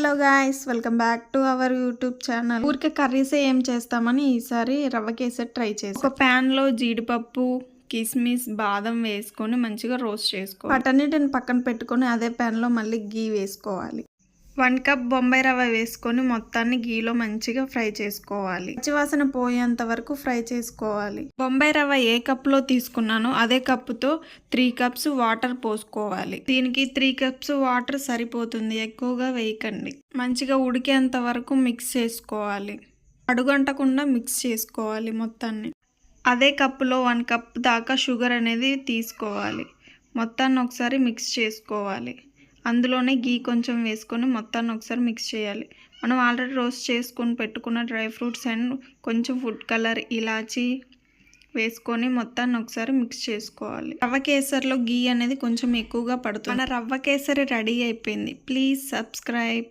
Hello guys, welcome back to our YouTube channel. ఊరికే కర్రీసే ఏం చేస్తామని ఈసారి రవ్వ కేసరి ట్రై చేసి ఒక ప్యాన్లో జీడిపప్పు, కిస్మిస్, బాదం వేసుకొని మంచిగా రోస్ట్ చేసుకోవాలి. వాటన్నిటిని పక్కన పెట్టుకొని అదే ప్యాన్లో మళ్ళీ గీ వేసుకోవాలి. 1 కప్ బొంబాయి రవ్వ వేసుకొని మొత్తాన్ని గీలో మంచిగా ఫ్రై చేసుకోవాలి. పచ్చివాసన పోయేంత వరకు ఫ్రై చేసుకోవాలి. బొంబాయి రవ్వ ఏ కప్లో తీసుకున్నానో అదే కప్పుతో 3 కప్స్ వాటర్ పోసుకోవాలి. దీనికి 3 కప్స్ వాటర్ సరిపోతుంది, ఎక్కువగా వేయకండి. మంచిగా ఉడికేంత వరకు మిక్స్ చేసుకోవాలి. అడుగంటకుండా మిక్స్ చేసుకోవాలి మొత్తాన్ని. అదే కప్పులో 1 కప్ దాకా షుగర్ అనేది తీసుకోవాలి. మొత్తాన్ని ఒకసారి మిక్స్ చేసుకోవాలి. అందులోనే గీ కొంచెం వేసుకొని మొత్తాన్ని ఒకసారి మిక్స్ చేయాలి. మనం ఆల్రెడీ రోస్ట్ చేసుకొని పెట్టుకున్న డ్రై ఫ్రూట్స్ అండ్ కొంచెం ఫుడ్ కలర్, ఇలాచీ వేసుకొని మొత్తాన్ని ఒకసారి మిక్స్ చేసుకోవాలి. రవ్వ కేసరిలో గీ అనేది కొంచెం ఎక్కువగా పడుతుంది. మన రవ్వ కేసరి రెడీ అయిపోయింది. Please subscribe.